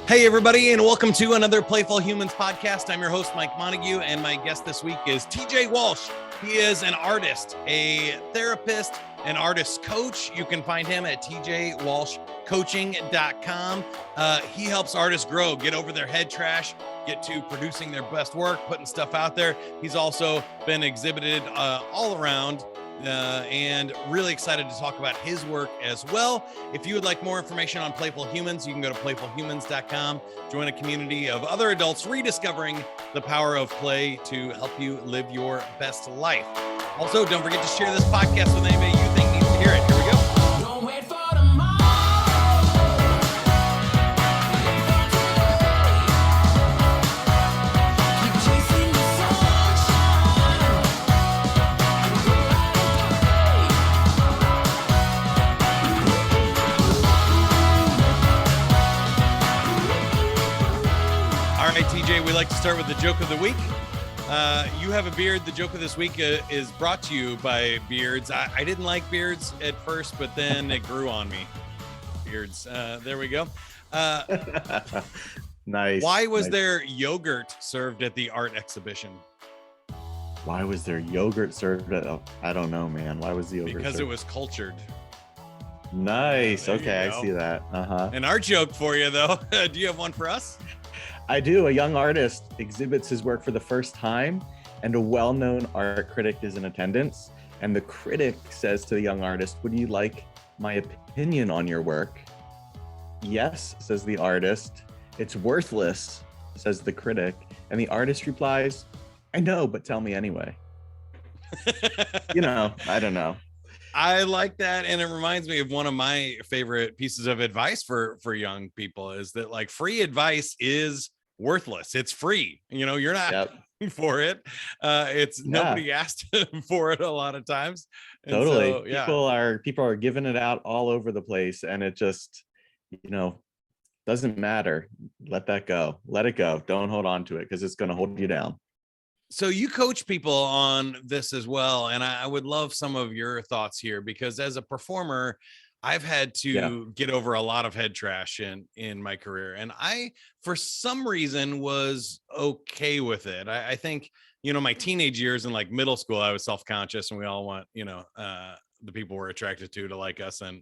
Hey, everybody, and welcome to another Playful Humans podcast. I'm your host, Mike Montague, and my guest this week is TJ Walsh. He is an artist, a therapist, an artist coach. You can find him at tj1570.com. He helps artists grow, get over their head trash, get to producing their best work, putting stuff out there. He's also been exhibited all around. And really excited to talk about his work as well. If you would like more information on Playful Humans, you can go to playfulhumans.com, join a community of other adults rediscovering the power of play to help you live your best life. Also, don't forget to share this podcast with anybody you think needs to hear it. Here we go. Don't wait for tomorrow. Keep chasing the sunshine. All right, TJ, we like to start with the joke of the week. You have a beard. The joke of this week is brought to you by beards. I didn't like beards at first, but then it grew on me. Beards. There we go. Nice. Why was nice. there yogurt served at the art exhibition? Why was there yogurt served at? Oh, I don't know, man. Why was the yogurt Because it served? was cultured. Nice. There you Okay, go. I see that. An art joke for you, though. Do you have one for us? I do. A young artist exhibits his work for the first time, and a well-known art critic is in attendance. And the critic says to the young artist, "Would you like my opinion on your work?" "Yes," says the artist. "It's worthless," says the critic. And the artist replies, "I know, but tell me anyway." I don't know. I like that, and it reminds me of one of my favorite pieces of advice for young people is that like free advice is worthless. It's free. You're not Yep. for it. It's Yeah. nobody asked for it a lot of times. And Totally. so, yeah. People are giving it out all over the place, and it just, doesn't matter. Let that go. Let it go. Don't hold on to it because it's going to hold you down. So you coach people on this as well, and I would love some of your thoughts here because as a performer, I've had to get over a lot of head trash in my career, and I, for some reason, was okay with it. I think my teenage years and like middle school, I was self-conscious, and we all want the people we're attracted to like us and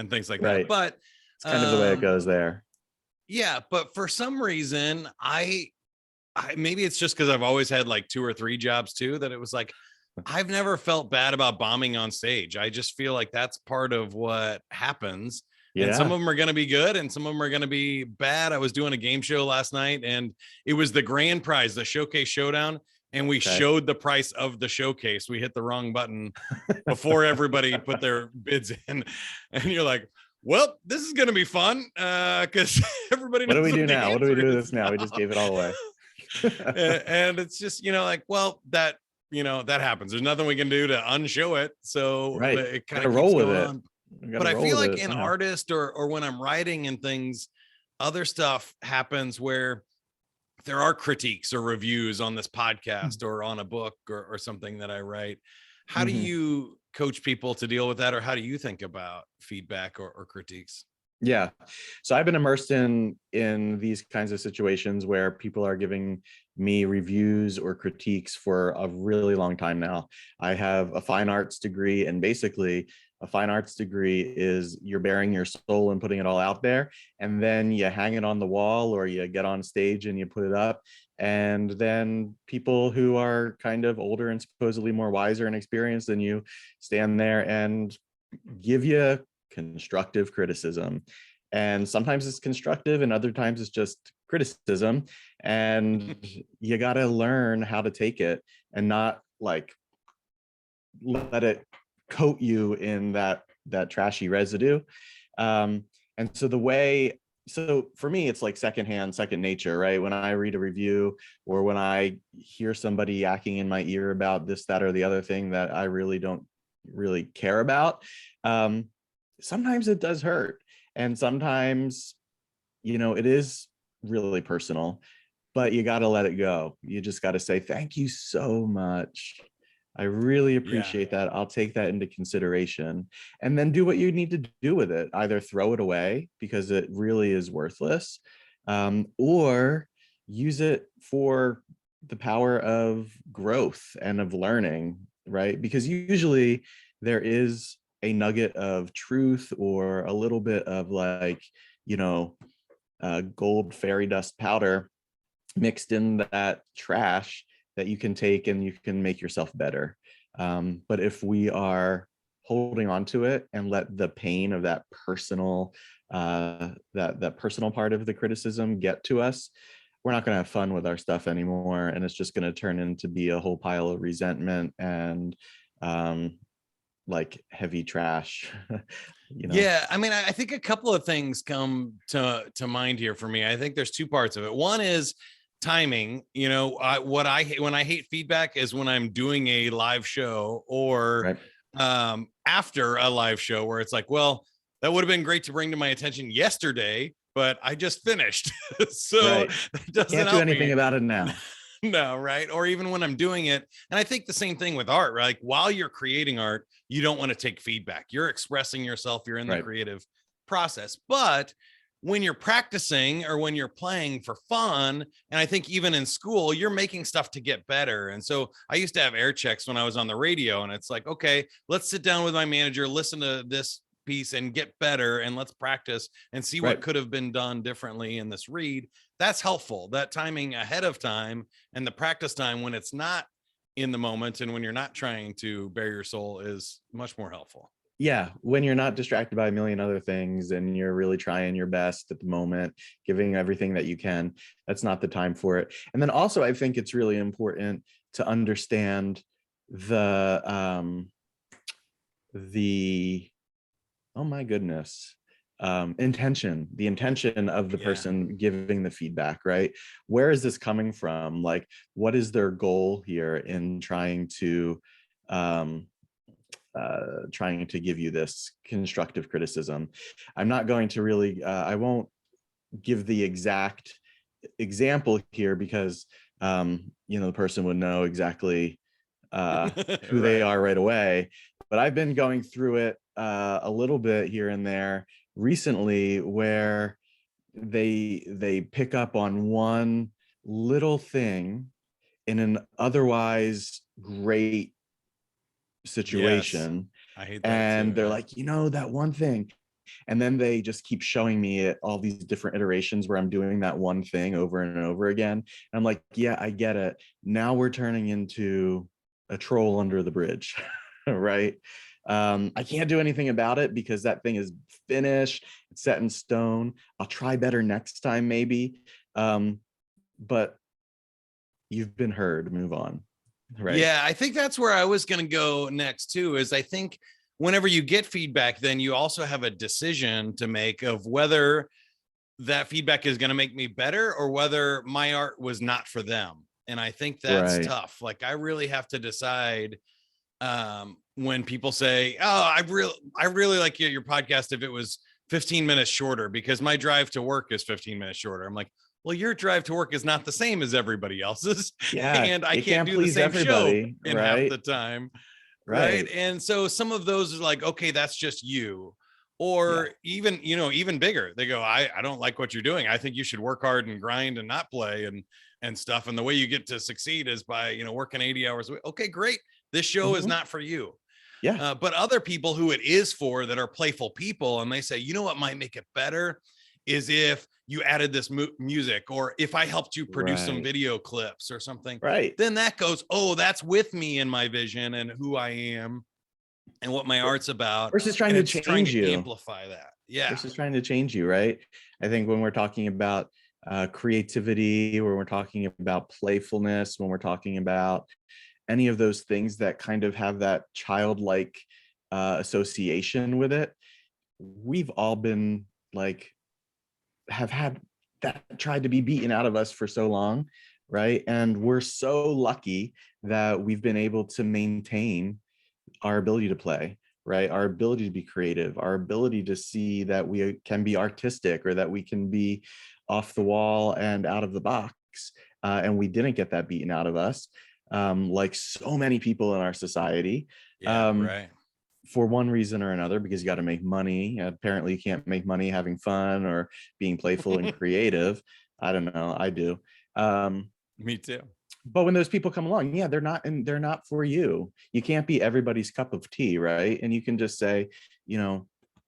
things like that. Right. But It's kind of the way it goes there. yeah, but for some reason, I maybe it's just because I've always had like 2 or 3 jobs too, that it was like, I've never felt bad about bombing on stage. I just feel like that's part of what happens. And some of them are going to be good and some of them are going to be bad. I was doing a game show last night and it was the grand prize, the Showcase Showdown. And we showed the price of the showcase. We hit the wrong button before everybody put their bids in. And you're like, well, this is going to be fun because everybody knows What do we do the now? What do we do with answer this now? We just gave it all away. and it's just like, well, that that happens. There's nothing we can do to unshow it, so Right. it kind Gotta of roll keeps with going it. on. We gotta But I roll feel with like it in somehow. artist or when I'm writing and things, other stuff happens where there are critiques or reviews on this podcast or on a book or something that I write. How do Mhm. you coach people to deal with that, or how do you think about feedback or critiques? Yeah. So I've been immersed in these kinds of situations where people are giving me reviews or critiques for a really long time now. I have a fine arts degree, and basically a fine arts degree is you're bearing your soul and putting it all out there, and then you hang it on the wall or you get on stage and you put it up, and then people who are kind of older and supposedly more wiser and experienced than you stand there and give you constructive criticism. And sometimes it's constructive and other times it's just criticism, and you got to learn how to take it and not like let it coat you in that trashy residue. And so for me, it's like second nature, right? When I read a review or when I hear somebody yakking in my ear about this, that, or the other thing that I really don't really care about, sometimes it does hurt. And sometimes, it is really personal, but you got to let it go. You just got to say, thank you so much. I really appreciate that. I'll take that into consideration, and then do what you need to do with it. Either throw it away because it really is worthless, or use it for the power of growth and of learning, right? Because usually there is a nugget of truth or a little bit of like, you know, gold fairy dust powder mixed in that trash that you can take and you can make yourself better. But if we are holding on to it and let the pain of that personal that personal part of the criticism get to us, we're not going to have fun with our stuff anymore, and it's just going to turn into be a whole pile of resentment and like heavy trash. You know. Yeah, I mean, I think a couple of things come to mind here for me. I think there's two parts of it. One is timing. You know, what I hate when I hate feedback is when I'm doing a live show or Right. after a live show where it's like, well, that would have been great to bring to my attention yesterday, but I just finished. So Right. that doesn't Can't do help anything me. about it now. No, right? Or even when I'm doing it. And I think the same thing with art, right? Like while you're creating art, you don't want to take feedback. You're expressing yourself, you're in the Right. creative process. But when you're practicing or when you're playing for fun, and I think even in school, you're making stuff to get better. And so I used to have air checks when I was on the radio, and it's like, okay, let's sit down with my manager, listen to this piece and get better, and let's practice and see what Right. could have been done differently in this read. That's helpful. That timing ahead of time and the practice time when it's not in the moment and when you're not trying to bare your soul is much more helpful. Yeah, when you're not distracted by a million other things and you're really trying your best at the moment, giving everything that you can, that's not the time for it. And then also I think it's really important to understand the the oh my goodness, the intention of the Yeah. person giving the feedback, right? Where is this coming from? Like, what is their goal here in trying to give you this constructive criticism? I'm not going to really, I won't give the exact example here because, you know, the person would know exactly who they Right. are right away. But I've been going through it a little bit here and there recently where they pick up on one little thing in an otherwise great Yes. situation, I hate that too. and they're Yeah. like, you know, that one thing, and then they just keep showing me it, all these different iterations where I'm doing that one thing over and over again, and I'm like, yeah, I get it. Now we're turning into a troll under the bridge. Right? I can't do anything about it because that thing is finished, it's set in stone. I'll try better next time maybe, but you've been heard, move on. Right. Yeah, I think that's where I was going to go next too. Is I think whenever you get feedback, then you also have a decision to make of whether that feedback is going to make me better or whether my art was not for them. And I think that's Right. tough. Like I really have to decide when people say, "Oh, I really like your podcast if it was 15 minutes shorter because my drive to work is 15 minutes shorter." I'm like, well, your drive to work is not the same as everybody else's. Yeah, And I it can't can't do the please same show everybody, in half right? the time. Right. Right. And so some of those are like, okay, that's just you. Yeah. Or even, even bigger. They go, I don't like what you're doing. I think you should work hard and grind and not play and stuff. And the way you get to succeed is by, working 80 hours a week. Okay, great. This show is Mhm. not for you. Yeah. But other people who it is for that are playful people, and they say, you know what might make it better is if you added this music, or if I helped you produce some Right. video clips or something, Right. then that goes, oh, that's with me in my vision and who I am and what my art's about. Versus trying And to it's trying change to you. amplify that. Yeah. Versus trying to change you, right? I think when we're talking about creativity, when we're talking about playfulness, when we're talking about any of those things that kind of have that childlike association with it, we've all been like, have had that tried to be beaten out of us for so long, right? And we're so lucky that we've been able to maintain our ability to play, right? Our ability to be creative, our ability to see that we can be artistic or that we can be off the wall and out of the box. And we didn't get that beaten out of us, like so many people in our society. Yeah. Um, Right. for one reason or another, because you got to make money. Apparently you can't make money having fun or being playful and creative. I don't know, I do. Me too. But when those people come along, yeah, they're not for you. You can't be everybody's cup of tea, right? And you can just say,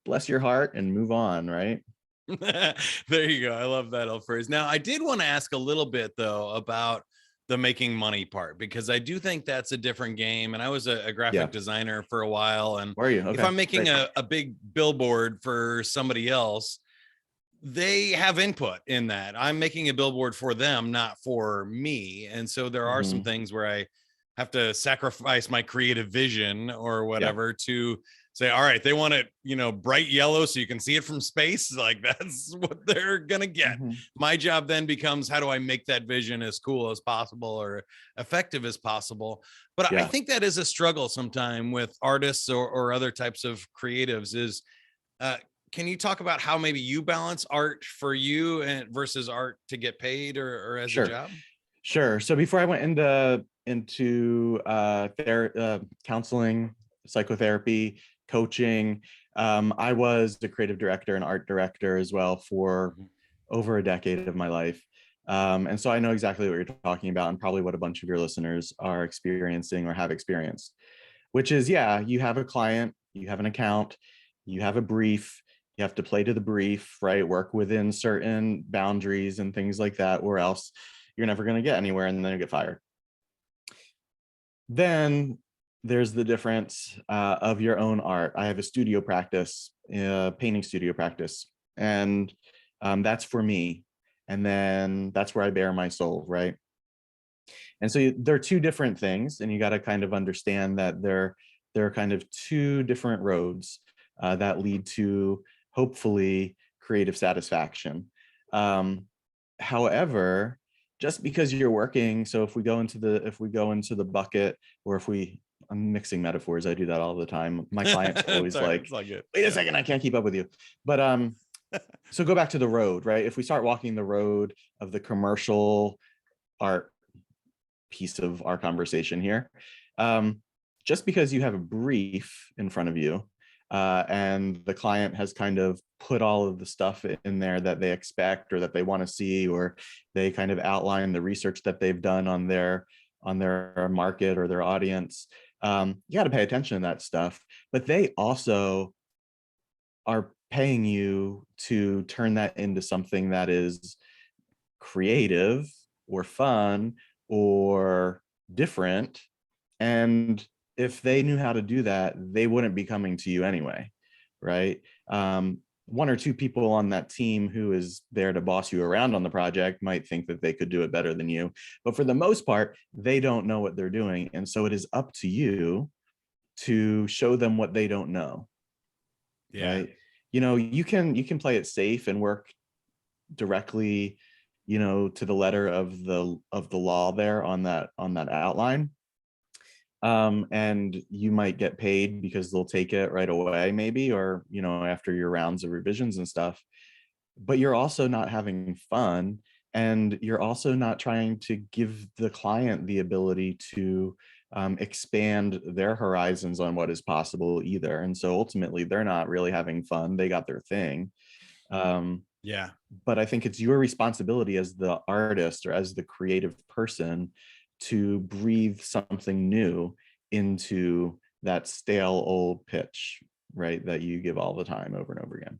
bless your heart and move on, right? There you go. I love that old phrase. Now, I did want to ask a little bit though about the making money part, because I do think that's a different game. And I was a graphic Yeah. designer for a while. And Where are you? if Okay, I'm making great. a big billboard for somebody else, they have input in that. I'm making a billboard for them, not for me. And so there are some Mhm. things where I have to sacrifice my creative vision or Yeah. whatever to say, all right, they want it, bright yellow so you can see it from space. Like that's what they're gonna get. Mhm. My job then becomes, how do I make that vision as cool as possible or effective as possible? But I Yeah. think that is a struggle sometime with artists or other types of creatives is uh, can you talk about how maybe you balance art for you and versus art to get paid or as a Sure. job? Sure. So before I went into counseling, psychotherapy, coaching, I was the creative director and art director as well for Mhm. over a decade of my life. And so I know exactly what you're talking about, and probably what a bunch of your listeners are experiencing or have experienced, which is, yeah, you have a client, you have an account, you have a brief, you have to play to the brief, right? Work within certain boundaries and things like that, or else you're never going to get anywhere and then you get fired. Then there's the difference of your own art. I have a studio practice, painting studio practice, and that's for me. And then that's where I bare my soul, right? And so they're two different things, and you got to kind of understand that they're kind of two different roads that lead to hopefully creative satisfaction. Um, However, just because you're working, so if we go into the bucket, or if we I'm mixing metaphors, I do that all the time. My clients are It's always all right. like, It's all good. wait a Yeah. second, I can't keep up with you. But so go back to the road, right? If we start walking the road of the commercial art piece of our conversation here, um, just because you have a brief in front of you and the client has kind of put all of the stuff in there that they expect or that they want to see, or they kind of outline the research that they've done on their market or their audience, you got to pay attention to that stuff. But they also are paying you to turn that into something that is creative or fun or different. And if they knew how to do that, they wouldn't be coming to you anyway, right? One or two people on that team who is there to boss you around on the project might think that they could do it better than you, but for the most part, they don't know what they're doing. And so it is up to you to show them what they don't know, Yeah. right? You can play it safe and work directly, to the letter of the law there on that outline, and you might get paid because they'll take it right away, maybe, or after your rounds of revisions and stuff. But you're also not having fun, and you're also not trying to give the client the ability to expand their horizons on what is possible either. And so ultimately they're not really having fun. They got their thing. um, Yeah. but I think it's your responsibility as the artist or as the creative person to breathe something new into that stale old pitch, right? That you give all the time over and over again.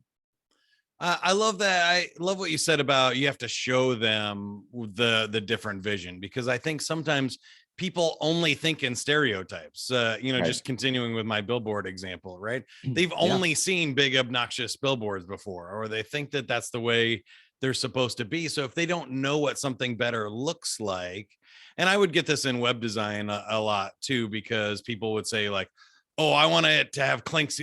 I love that. I love what you said about you have to show them the different vision, because I think sometimes people only think in stereotypes. Right. Just continuing with my billboard example, right? They've Yeah. only seen big obnoxious billboards before, or they think that that's the way they're supposed to be. So if they don't know what something better looks like, and I would get this in web design a lot too, because people would say like, oh, I want it to have clicks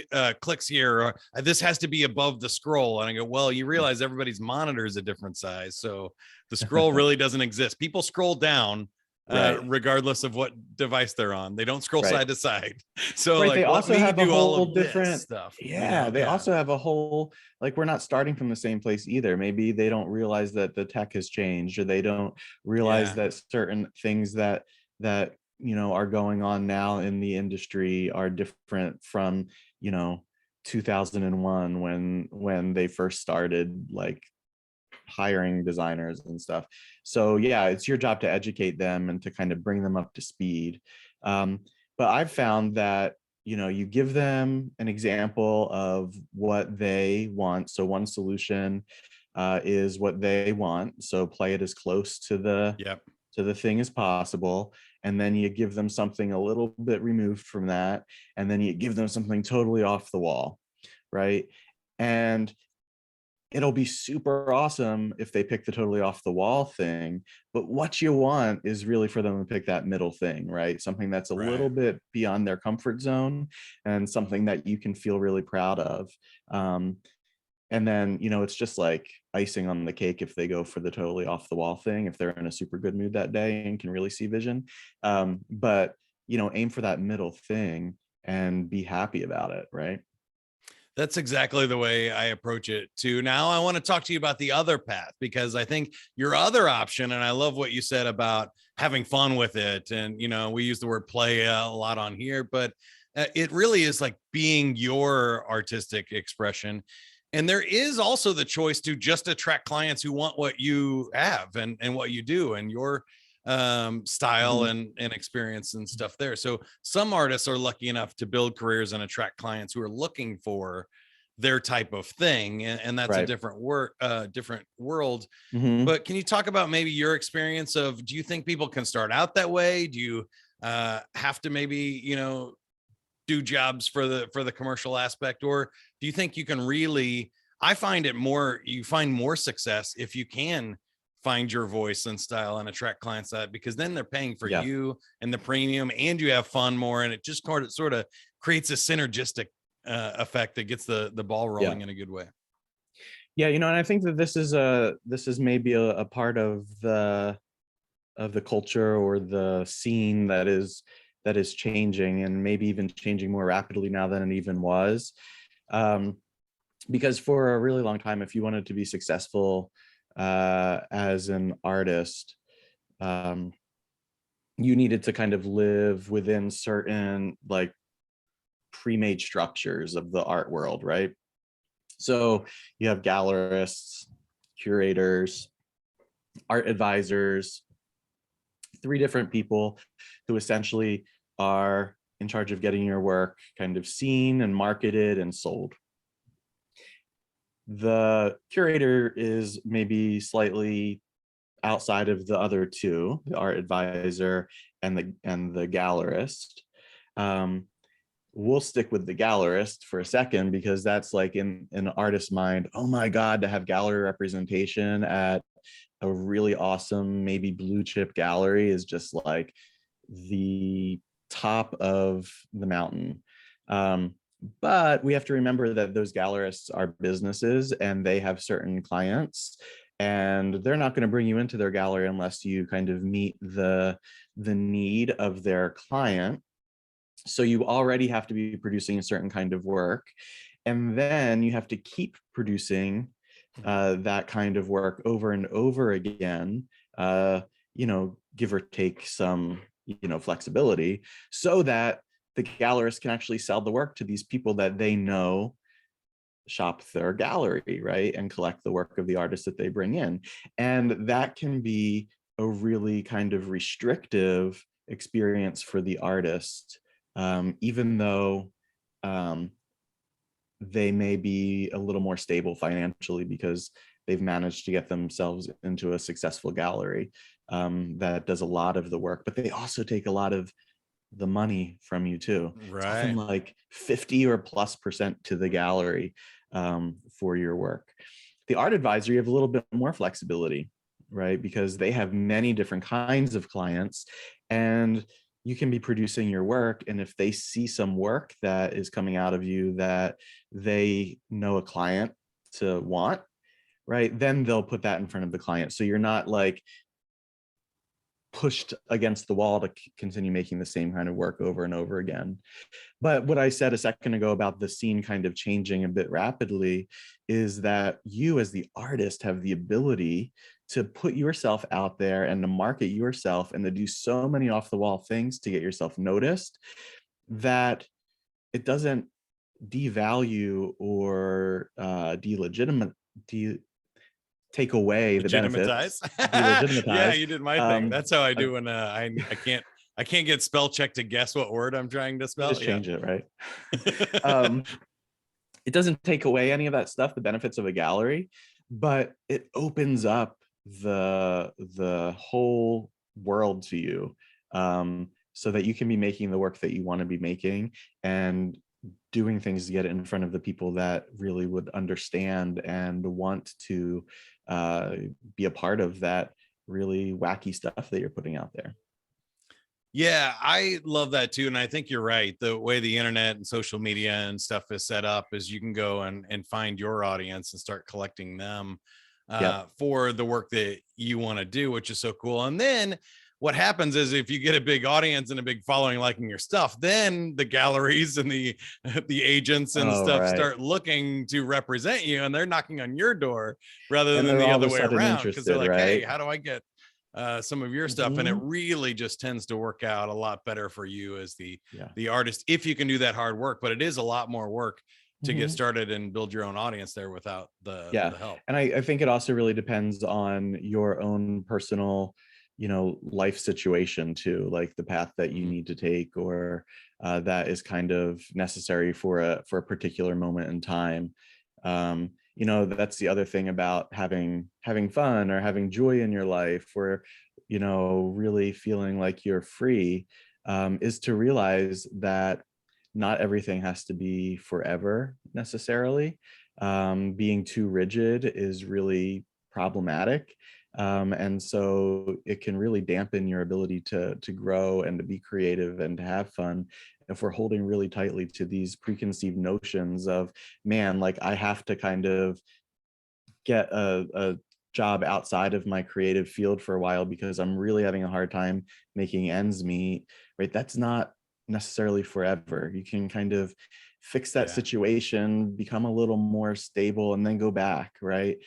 here, or this has to be above the scroll. And I go, well, you realize everybody's monitor is a different size. So the scroll really doesn't exist. People scroll down Right. regardless of what device they're on. They don't scroll Right. side to side. So Right. like, They let also me have a do all whole of this different, stuff, yeah, they Yeah. also have a whole, like, we're not starting from the same place either. Maybe they don't realize that the tech has changed, or they don't realize Yeah. that certain things that are going on now in the industry are different from, 2001 when they first started like hiring designers and stuff. So yeah, it's your job to educate them and to kind of bring them up to speed. Um, but I've found that you give them an example of what they want. So one solution is what they want. So play it as close to the Yep. thing as possible. And then you give them something a little bit removed from that. And then you give them something totally off the wall. Right. And it'll be super awesome if they pick the totally off the wall thing. But what you want is really for them to pick that middle thing, right? Something that's a Right. little bit beyond their comfort zone and something that you can feel really proud of. Um, and then, it's just like icing on the cake if they go for the totally off the wall thing, if they're in a super good mood that day and can really see vision. But, aim for that middle thing and be happy about it, right? That's exactly the way I approach it too. Now I want to talk to you about the other path, because I think your other option, and I love what you said about having fun with it. And, we use the word play a lot on here, but it really is like being your artistic expression. And there is also the choice to just attract clients who want what you have and what you do and your style Mhm. and experience and stuff there. So some artists are lucky enough to build careers and attract clients who are looking for their type of thing, and that's a Right. different different world. Mhm. But can you talk about maybe your experience of, do you think people can start out that way? Do you have to maybe, do jobs for the commercial aspect, or do you think you can really, I find it more, you find more success if you can find your voice and style and attract clients that, because then they're paying for Yeah. you and the premium, and you have fun more, and it just sort of creates a synergistic effect that gets the ball Yeah. rolling in a good way. Yeah, and I think that this is maybe a part of the culture or the scene that is changing, and maybe even changing more rapidly now than it even was. Um, because for a really long time, if you wanted to be successful as an artist, um, you needed to kind of live within certain like pre-made structures of the art world, right? So you have gallerists, curators, art advisors, three different people who essentially are in charge of getting your work kind of seen and marketed and sold. The curator is maybe slightly outside of the other two, the art advisor and the gallerist. Um, we'll stick with the gallerist for a second because that's like in an artist's mind, oh my God, to have gallery representation at a really awesome, maybe blue chip gallery is just like the top of the mountain. Um, but we have to remember that those gallerists are businesses and they have certain clients, and they're not going to bring you into their gallery unless you kind of meet the need of their client. So you already have to be producing a certain kind of work, and then you have to keep producing that kind of work over and over again, uh, give or take some, flexibility, so that the gallerist can actually sell the work to these people that they know shop their gallery, right? And collect the work of the artists that they bring in. And that can be a really kind of restrictive experience for the artist, even though um, they may be a little more stable financially because they've managed to get themselves into a successful gallery that does a lot of the work, but they also take a lot of the money from you too. It's often Right. like 50 or plus percent to the gallery for your work. The art advisor, you have a little bit more flexibility, right? Because they have many different kinds of clients, and you can be producing your work. And if they see some work that is coming out of you that they know a client to want, right, then they'll put that in front of the client. So you're not like pushed against the wall to continue making the same kind of work over and over again. But what I said a second ago about the scene kind of changing a bit rapidly is that you as the artist have the ability to put yourself out there and to market yourself and to do so many off the wall things to get yourself noticed that it doesn't devalue or delegitimate de- take away the benefits, Legitimatize. Yeah, delegitimize. you did my thing. That's how I Uh, do when I can't get spell check to guess what word I'm trying to you spell. just Yeah. change it, right? um, it doesn't take away any of that stuff, the benefits of a gallery, but it opens up the whole world to you, so that you can be making the work that you want to be making and doing things to get it in front of the people that really would understand and want to uh, be a part of that really wacky stuff that you're putting out there. Yeah, I love that too. And I think you're right. The way the internet and social media and stuff is set up is you can go and find your audience and start collecting them Yep. for the work that you want to do, which is so cool. And then what happens is if you get a big audience and a big following liking your stuff, then the galleries and the the agents and Oh, stuff right. start looking to represent you, and they're knocking on your door rather And than they're the all of other a way sudden around, because they're interested, like, hey, right? how do I get some of your stuff? And it Mhm. really just tends to work out a lot better for you as Yeah. the artist if you can do that hard work. But it is a lot more work to get Mhm. started and build your own audience there without Yeah. the help. And I think it also really depends on your own personal, life situation too, like the path that you Mhm. need to take, or that is kind of necessary for a particular moment in time. That's the other thing about having fun or having joy in your life, or really feeling like you're free, is to realize that not everything has to be forever necessarily. Being too rigid is really problematic. And so it can really dampen your ability to grow and to be creative and to have fun if we're holding really tightly to these preconceived notions of, man, like I have to kind of get a job outside of my creative field for a while because I'm really having a hard time making ends meet, right? That's not necessarily forever. You can kind of fix that Yeah. situation, become a little more stable, and then go back, right?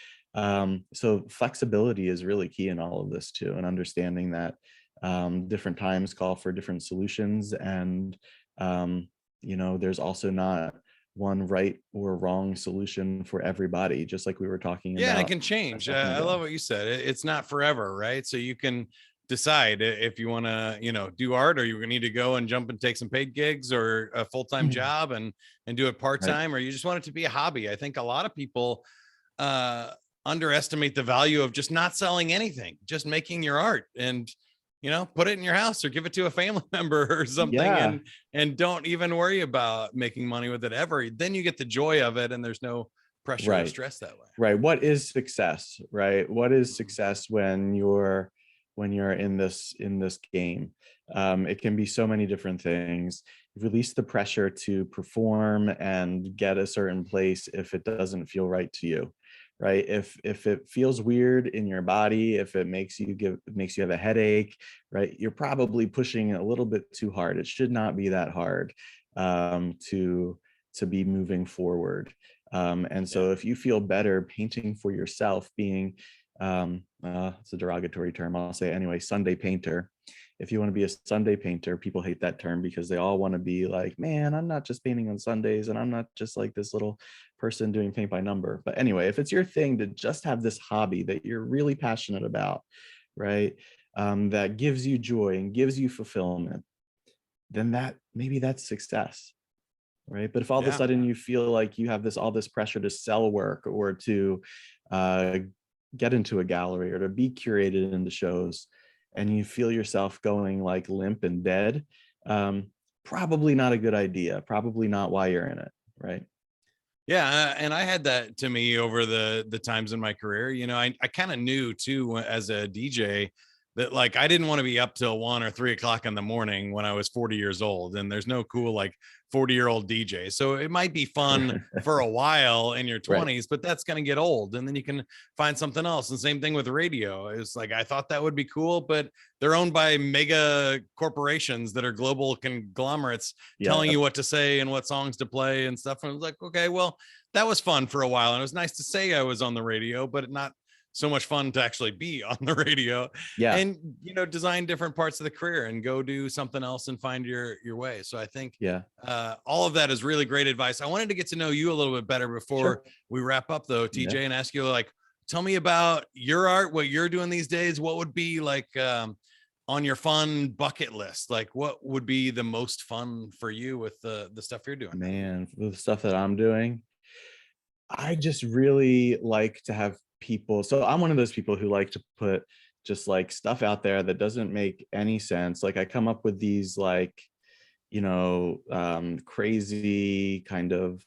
So flexibility is really key in all of this too, and understanding that different times call for different solutions, and there's also not one right or wrong solution for everybody, just like we were talking Yeah, and it about can a change. second I ago. love what you said. It's not forever, right? So you can decide if you want to, do art, or you need to go and jump and take some paid gigs or a full-time job and do it Right. part-time, or you just want it to be a hobby. I think a lot of people uh underestimate the value of just not selling anything, just making your art and put it in your house or give it to a family member or something, Yeah. and don't even worry about making money with it ever. Then you get the joy of it and there's no pressure or Right. stress that way. Right. What is success, right? What is Mhm. success when you're in this game? It can be so many different things. Release the pressure to perform and get a certain place if it doesn't feel right to you, right? If it feels weird in your body, if it makes you have a headache, right? You're probably pushing a little bit too hard. It should not be that hard to be moving forward. And Yeah. so if you feel better painting for yourself, being it's a derogatory term, I'll say anyway, Sunday painter. If you want to be a Sunday painter, people hate that term because they all want to be like, man, I'm not just painting on Sundays and I'm not just like this little person doing paint by number. But anyway, if it's your thing to just have this hobby that you're really passionate about, right? That gives you joy and gives you fulfillment, then that's success, right? But if all of a Yeah. sudden you feel like you have all this pressure to sell work or to uh, get into a gallery or to be curated into shows, and you feel yourself going like limp and dead, probably not a good idea. Probably not why you're in it, right? Yeah, and I had that to me over the times in my career. I kind of knew too as a DJ that like I didn't want to be up till 1 or 3 o'clock in the morning when I was 40 years old. And there's no cool like 40-year-old DJ. So it might be fun for a while in your Right. 20s, but that's gonna get old. And then you can find something else. And same thing with radio. It's like I thought that would be cool, but they're owned by mega corporations that are global conglomerates Yeah. telling you what to say and what songs to play and stuff. And I was like, okay, well, that was fun for a while. And it was nice to say I was on the radio, but not so much fun to actually be on the radio Yeah. and, you know, design different parts of the career and go do something else and find your way. So I think Yeah. all of that is really great advice. I wanted to get to know you a little bit better before Sure. we wrap up though, TJ, Yeah. and ask you, like, tell me about your art, what you're doing these days. What would be like on your fun bucket list? Like what would be the most fun for you with the stuff you're doing? Man, the stuff that I'm doing, I just really like to have people. So I'm one of those people who like to put just like stuff out there that doesn't make any sense. Like I come up with these like, crazy kind of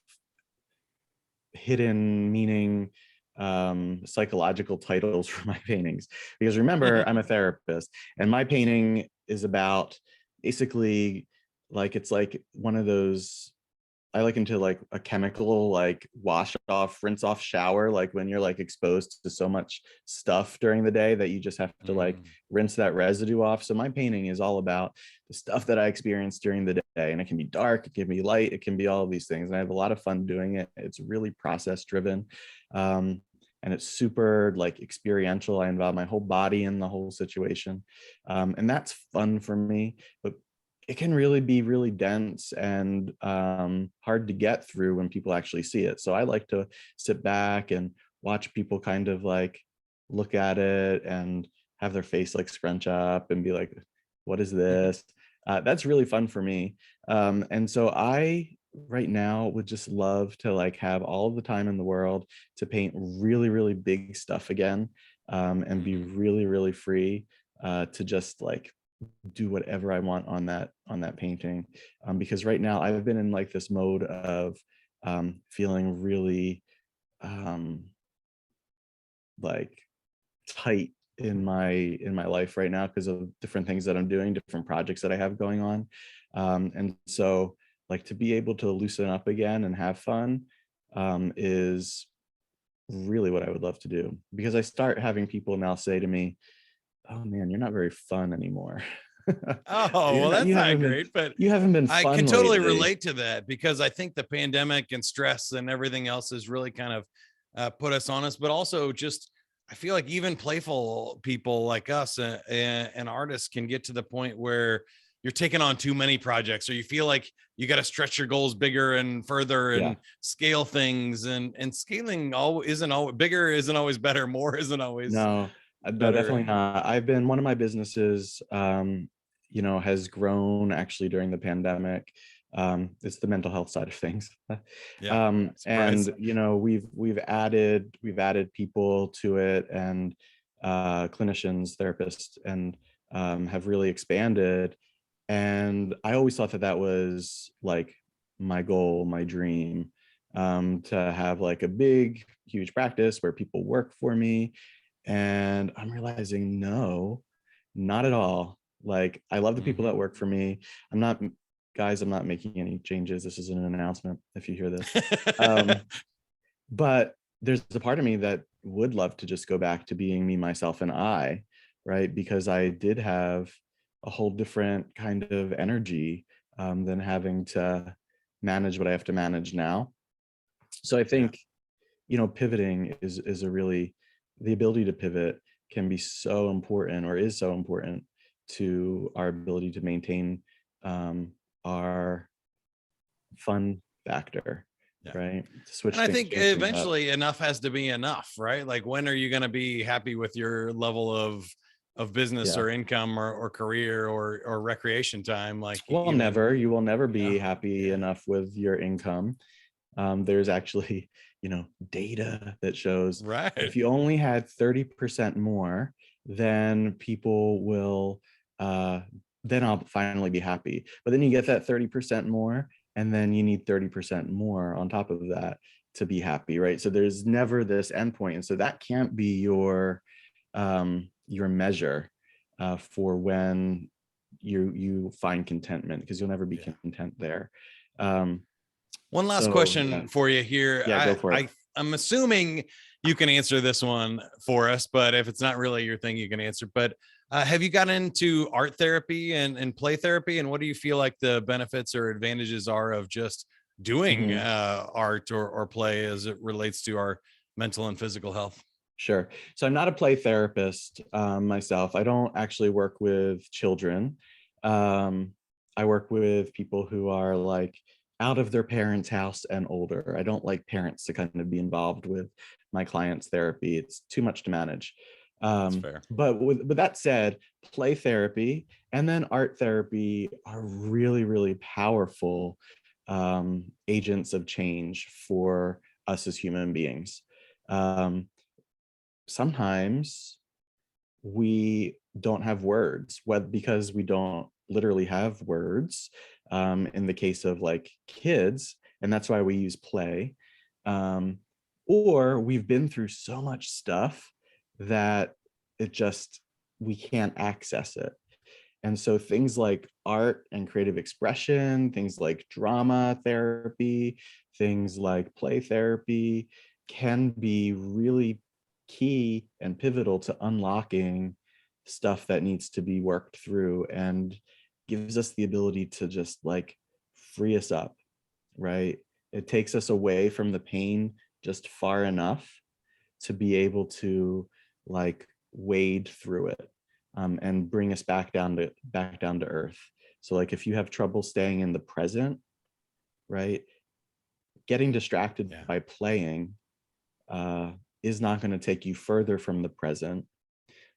hidden meaning psychological titles for my paintings, because remember, I'm a therapist and my painting is about basically like, it's like one of those, I liken to like a chemical like wash off, rinse off shower, like when you're like exposed to so much stuff during the day that you just have to like rinse that residue off. So my painting is all about the stuff that I experience during the day, and it can be dark, it can be light, it can be all of these things, and I have a lot of fun doing it. It's really process driven, and it's super like experiential. I involve my whole body in the whole situation, and that's fun for me. But it can really be really dense and hard to get through when people actually see it. So I like to sit back and watch people kind of like look at it and have their face like scrunch up and be like, what is this? That's really fun for me. And so I right now would just love to like have all of the time in the world to paint really, really big stuff again, and be really, really free to just like do whatever I want on that painting, because right now I've been in like this mode of feeling really like tight in my life right now because of different things that I'm doing, different projects that I have going on, and so like to be able to loosen up again and have fun is really what I would love to do, because I start having people now say to me, oh man, you're not very fun anymore. Oh, well, that's not great, but you haven't been I fun can totally lately. relate to that because I think the pandemic and stress and everything else has really kind of put us on us, but also just I feel like even playful people like us and artists can get to the point where you're taking on too many projects, or you feel like you got to stretch your goals bigger and further and Yeah. scale things, and scaling isn't always bigger, isn't always better, more isn't always No, no, better. definitely not. I've been one of my businesses, has grown actually during the pandemic. It's the mental health side of things. Yeah, surprise. And we've added people to it, and clinicians, therapists, and have really expanded. And I always thought that that was like my goal, my dream, to have like a big, huge practice where people work for me. And I'm realizing, no, not at all. Like, I love the people that work for me. I'm not, guys, I'm not making any changes. This isn't an announcement if you hear this. But there's a part of me that would love to just go back to being me, myself, and I, right? Because I did have a whole different kind of energy than having to manage what I have to manage now. So I think, pivoting is a really, the ability to pivot can be so important, or is so important to our ability to maintain our fun factor, Yeah. right? To switch And I things, think change things up. eventually enough has to be enough, right? Like when are you going to be happy with your level of business Yeah. or income or career or recreation time? Like Well, even, never. You will never you know, be happy yeah. enough with your income. There's actually, data that shows Right. if you only had 30% more, then people will, then I'll finally be happy. But then you get that 30% more, and then you need 30% more on top of that to be happy, right? So there's never this endpoint. And so that can't be your measure for when you find contentment, because you'll never be Yeah. content there. Um, One last so yeah, question for you here. yeah, go for it. I'm assuming you can answer this one for us, but if it's not really your thing, you can answer. But have you gotten into art therapy and play therapy? And what do you feel like the benefits or advantages are of just doing Mhm. art or play as it relates to our mental and physical health? Sure. So I'm not a play therapist myself. I don't actually work with children. I work with people who are like out of their parents' house and older. I don't like parents to kind of be involved with my clients' therapy. It's too much to manage. That's fair. But with that said, play therapy and then art therapy are really, really powerful agents of change for us as human beings. Um, Sometimes we don't have words, what because we don't literally have words in the case of like kids, and that's why we use play. um, or we've been through so much stuff that it just we can't access it. And so things like art and creative expression, things like drama therapy, things like play therapy can be really key and pivotal to unlocking stuff that needs to be worked through and gives us the ability to just like free us up, right? It takes us away from the pain just far enough to be able to like wade through it, and bring us back down to earth. So like if you have trouble staying in the present, right, getting distracted Yeah. by playing is not going to take you further from the present,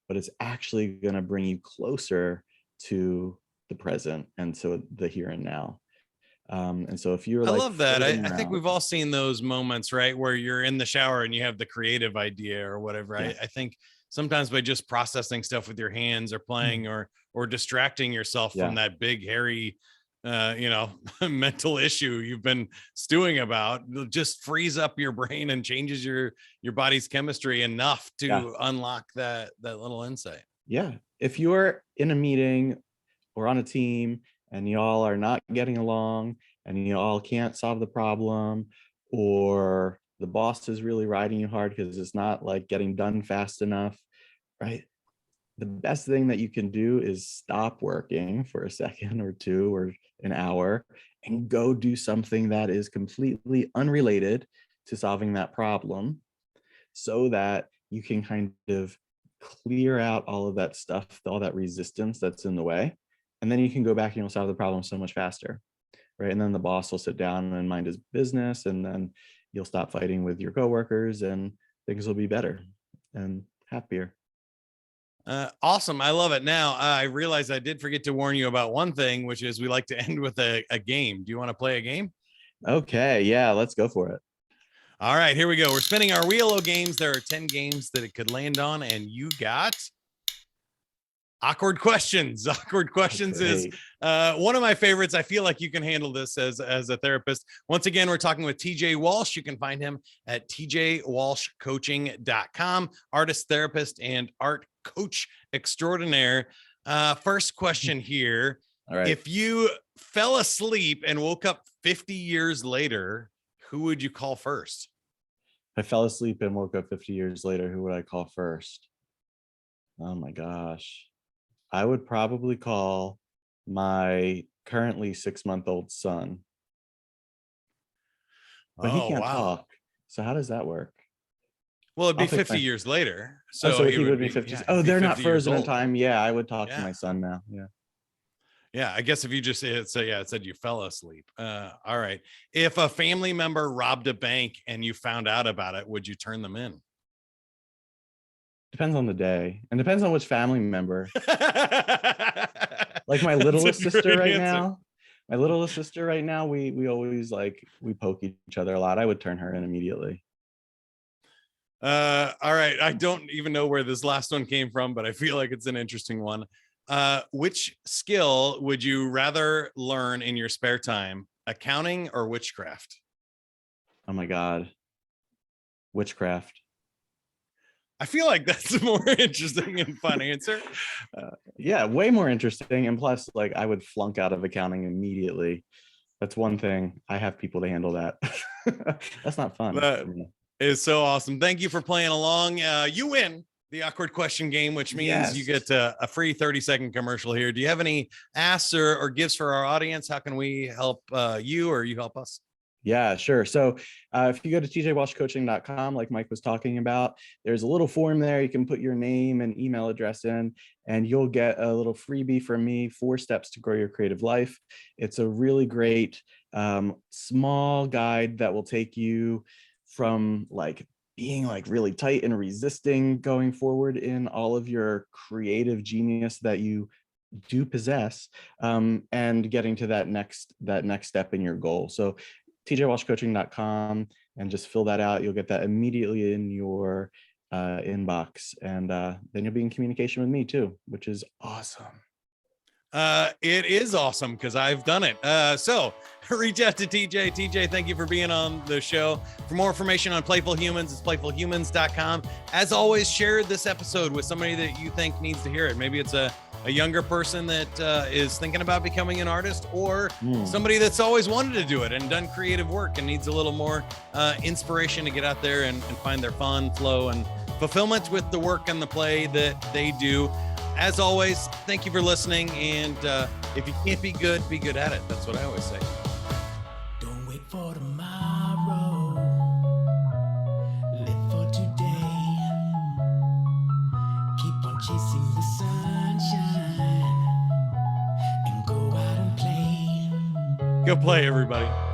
but it's actually going to bring you closer to the present and to the here and now. And so if you're I like love that. floating I think around, we've all seen those moments, right? Where you're in the shower and you have the creative idea or whatever. yeah, I think sometimes by just processing stuff with your hands or playing or distracting yourself from yeah, that big, hairy, mental issue you've been stewing about, it just frees up your brain and changes your body's chemistry enough yeah, to unlock that little insight. yeah. If you're in a meeting or on a team and y'all are not getting along and y'all can't solve the problem, or the boss is really riding you hard because it's not like getting done fast enough, right? The best thing that you can do is stop working for a second or two or an hour and go do something that is completely unrelated to solving that problem, so that you can kind of clear out all of that stuff, all that resistance that's in the way. And then you can go back and you'll solve the problem so much faster, right? And then the boss will sit down and mind his business, and then you'll stop fighting with your coworkers and things will be better and happier. Awesome. I love it. Now, I realize I did forget to warn you about one thing, which is we like to end with a game. Do you want to play a game? Okay, yeah, let's go for it. All right, here we go. We're spinning our wheel of games. There are 10 games that it could land on, and you got awkward questions. Awkward questions is Great. one of my favorites. I feel like you can handle this as a therapist. Once again, we're talking with TJ Walsh. You can find him at tjwalshcoaching.com, artist, therapist, and art coach extraordinaire. First question here. All right. If you fell asleep and woke up 50 years later, who would you call first? I fell asleep and woke up 50 years later. Who would I call first? Oh my gosh. I would probably call my currently 6-month-old son, but he Oh, can't wow. talk. So how does that work? Well, it'd be I'll pick 50 my, years later. oh, So so he he would would be be, 50. yeah, Oh, he'd be they're not 50 years frozen in old. time. Yeah, I would talk to Yeah. my son now. Yeah. Yeah. I guess if you just said, so yeah, it said you fell asleep. All right. If a family member robbed a bank and you found out about it, would you turn them in? Depends on the day and depends on which family member. Like my That's a littlest sister great right answer. now. My littlest sister right now, we always like we poke each other a lot. I would turn her in immediately. All right. I don't even know where this last one came from, but I feel like it's an interesting one. Which skill would you rather learn in your spare time, accounting or witchcraft? Oh my God. Witchcraft. I feel like that's a more interesting and fun answer. Yeah, way more interesting. And plus, like I would flunk out of accounting immediately. That's one thing. I have people to handle that. That's not fun That for me. is so awesome. Thank you for playing along. You win the awkward question game, which means you Yes. get a free 30-second commercial here. Do you have any asks or gifts for our audience? How can we help you or you help us? Yeah, sure. So if you go to tj1570.com, like Mike was talking about, there's a little form there. You can put your name and email address in, and you'll get a little freebie from me, 4 steps to grow your creative life. It's a really great small guide that will take you from like being like really tight and resisting going forward in all of your creative genius that you do possess, and getting to that next step in your goal. So tjwalshcoaching.com, and just fill that out. You'll get that immediately in your inbox, and then you'll be in communication with me too, which is awesome. It is awesome because I've done it. So reach out to TJ. TJ, thank you for being on the show. For more information on Playful Humans, it's playfulhumans.com. As always, share this episode with somebody that you think needs to hear it. Maybe it's a younger person that is thinking about becoming an artist, or somebody that's always wanted to do it and done creative work and needs a little more inspiration to get out there and find their fun, flow, and fulfillment with the work and the play that they do. As always, thank you for listening. And if you can't be good at it. That's what I always say. Don't wait for tomorrow. Live for today. Keep on chasing the sunshine and go out and play. Go play, everybody.